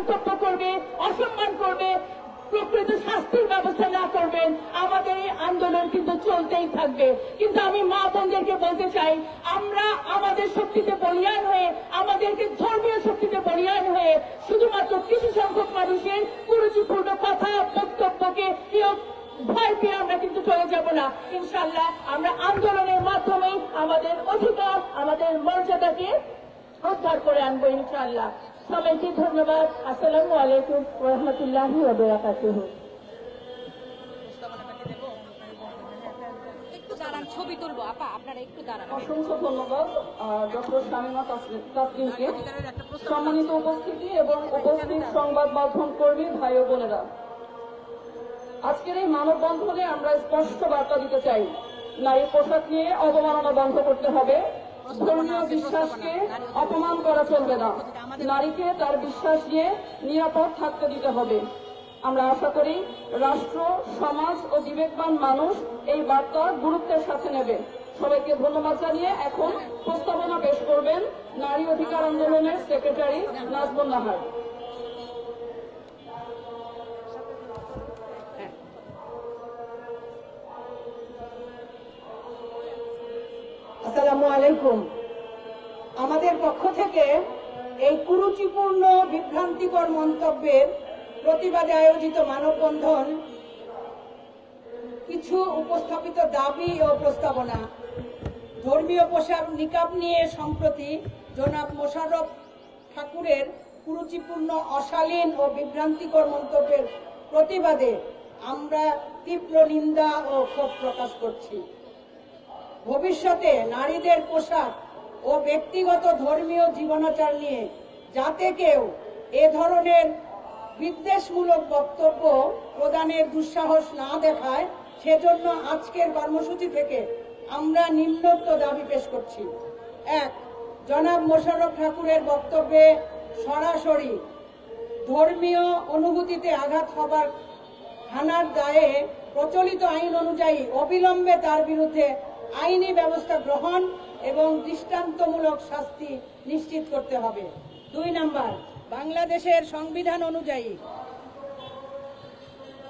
মন্তব্য করবে, অসম্মান করবে, প্রকৃত শাস্তির ব্যবস্থা না করবেন, আমাদের এই আন্দোলন কিন্তু চলতেই থাকবে। কিন্তু আমি মা বোনদেরকে বলতে চাই, আমরা আমাদের শক্তিতে বলিয়ান হয়ে, আমাদেরকে ধর্মীয় শক্তিতে বলিয়ান হয়ে শুধুমাত্র কিছু সংখ্যক মানুষের কুরুচিপূর্ণ কথা বক্তব্যকে ভয় পেয়ে আমরা কিন্তু চলে যাব না। ইনশাআল্লাহ আমরা আন্দোলনের মাধ্যমে আমাদের অধিকার, আমাদের মর্যাদাকে উদ্ধার করে আনবো ইনশাআল্লাহ। সবাইকে ধন্যবাদ। আসসালামু আলাইকুম ওয়া রাহমাতুল্লাহি ওয়া বারাকাতুহু। ছবি তুলবো আপা, আপনারা একটু দাঁড়ান। অসংখ্য ধন্যবাদ ডক্টর শামীমা তাসলিমকে। সম্মানিত উপস্থিতি এবং উপস্থিত সংবাদ মাধ্যম কর্মী ভাই ও বোনেরা, আজকের এই মানববন্ধনে আমরা স্পষ্ট বার্তা দিতে চাই, নারী পোশাক নিয়ে অবমাননা বন্ধ করতে হবে। ধর্মীয় বিশ্বাসকে অপমান করা চলবে না। নারীকে তার বিশ্বাস নিয়ে নিরাপদ থাকতে দিতে হবে। আমরা আশা করি রাষ্ট্র, সমাজ ও বিবেকবান মানুষ এই বার্তা গুরুত্বের সাথে নেবে। সবাইকে ধন্যবাদ জানিয়ে এখন প্রস্তাবনা পেশ করবেন নারী অধিকার আন্দোলনের সেক্রেটারি নাজমুন নাহার। আসসালামু আলাইকুম। আমাদের পক্ষ থেকে এই কুরুচিপূর্ণ বিভ্রান্তিকর মন্তব্যের প্রতিবাদে আয়োজিত মানববন্ধন কিছু উপস্থাপিত দাবি ও প্রস্তাবনা। ধর্মীয় পোশাক নিকাব নিয়ে সম্প্রতি জনাব মোশাররফ ঠাকুরের কুরুচিপূর্ণ, অশালীন ও বিভ্রান্তিকর মন্তব্যের প্রতিবাদে আমরা তীব্র নিন্দা ও ক্ষোভ প্রকাশ করছি। ভবিষ্যতে নারীদের পোশাক ও ব্যক্তিগত ধর্মীয় জীবনাচার নিয়ে যাতে কেউ এ ধরনের বিদ্বেষমূলক বক্তব্য প্রদানের দুঃসাহস না দেখায়, সেজন্য আজকের কর্মসূচি থেকে আমরা নিম্নোক্ত দাবি পেশ করছি। ১. জনাব মোশাররফ ঠাকুরের বক্তব্যে সরাসরি ধর্মীয় অনুভূতিতে আঘাত হবার হানার দায়ে প্রচলিত আইন অনুযায়ী অবিলম্বে তার বিরুদ্ধে আইনি ব্যবস্থা গ্রহণ এবং দৃষ্টান্তমূলক শাস্তি নিশ্চিত করতে হবে। ২ নাম্বার, বাংলাদেশের সংবিধান অনুযায়ী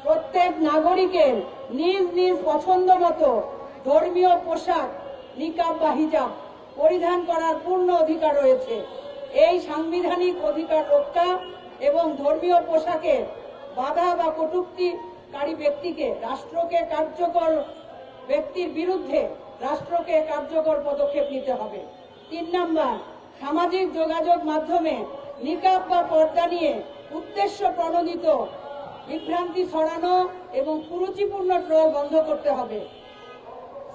প্রত্যেক নাগরিকের নিজ নিজ পছন্দ মতো ধর্মীয় পোশাক, নিকাব বা হিজাব পরিধান করার পূর্ণ অধিকার রয়েছে। এই সাংবিধানিক অধিকার রক্ষা এবং ধর্মীয় পোশাকের বাধা বা কটূক্তিকারী ব্যক্তির বিরুদ্ধে রাষ্ট্রকে কার্যকর পদক্ষেপ নিতে হবে। ৩ নাম্বার, সামাজিক যোগাযোগ মাধ্যমে নিকাব বা পর্দা নিয়ে উদ্দেশ্য প্রণোদিত বিভ্রান্তি ছড়ানো এবং কুরুচিপূর্ণ ট্রল বন্ধ করতে হবে।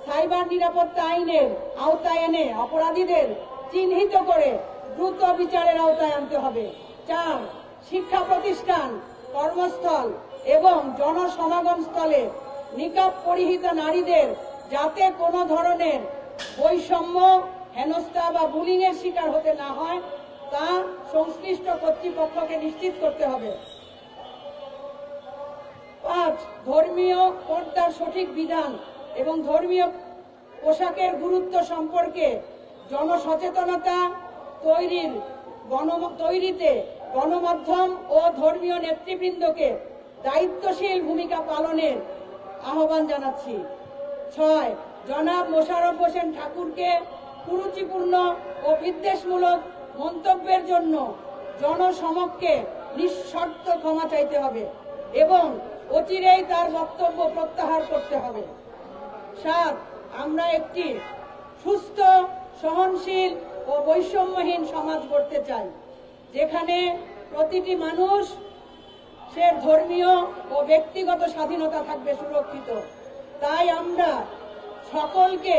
সাইবার নিরাপত্তা আইনের আওতায় এনে অপরাধীদের চিহ্নিত করে দ্রুত বিচারের আওতায় আনতে হবে। ৪. শিক্ষা প্রতিষ্ঠান, কর্মস্থল এবং জনসমাগম স্থলে নিকাব পরিহিত নারীদের যাতে কোনো ধরনের বৈষম্য, হেনস্থা বা বুলিং এর শিকার হতে না হয় তা সংশ্লিষ্ট কর্তৃপক্ষকে নিশ্চিত করতে হবে। ৫. ধর্মীয় পর্দার সঠিক বিধান এবং ধর্মীয় পোশাকের গুরুত্ব সম্পর্কে জনসচেতনতা তৈরিতে গণমাধ্যম ও ধর্মীয় নেতৃবৃন্দকে দায়িত্বশীল ভূমিকা পালনের আহ্বান জানাচ্ছি। ৬. জনাব মোশাররফ হোসেন ঠাকুরকে কুরুচিপূর্ণ ও বিদ্বেষমূলক মন্তব্যের জন্য জনসমক্ষে নিঃশর্ত ক্ষমা চাইতে হবে এবং অচিরেই তার বক্তব্য প্রত্যাহার করতে হবে। ৭. আমরা একটি সুস্থ, সহনশীল ও বৈষম্যহীন সমাজ গড়তে চাই, যেখানে প্রতিটি মানুষ সে ধর্মীয় ও ব্যক্তিগত স্বাধীনতা থাকবে সুরক্ষিত। তাই আমরা সকলকে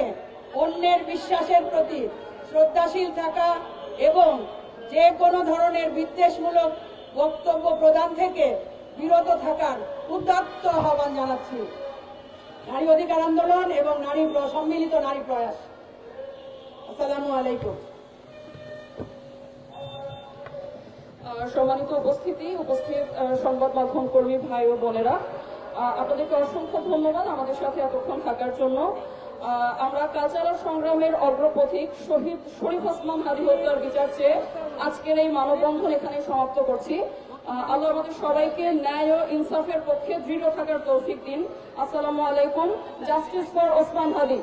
অন্যের বিশ্বাসের প্রতি শ্রদ্ধাশীল থাকা এবং যে কোনো ধরনের বিদ্বেষমূলক বক্তব্য প্রদান থেকে বিরত থাকার উদাত্ত আহ্বান জানাচ্ছি। নারী অধিকার আন্দোলন এবং সম্মিলিত নারী প্রয়াস। আসসালামু আলাইকুম। সম্মানিত উপস্থিত সংবাদ মাধ্যম কর্মী ভাই ও বোনেরা, আপনাদেরকে অসংখ্য ধন্যবাদ আমাদের সাথে এতক্ষণ থাকার জন্য। আমরা কালচারাল সংগ্রামের অগ্রপথিক শহীদ শরীফ ওসমান হাদী হত্যার বিচার চেয়ে আজকের এই মানববন্ধন এখানে সমাপ্ত করছি। আল্লাহ আমাদের সবাইকে ন্যায় ও ইনসাফের পক্ষে দৃঢ় থাকার তৌফিক দিন। আসসালামু আলাইকুম। Justice for Osman Hadi.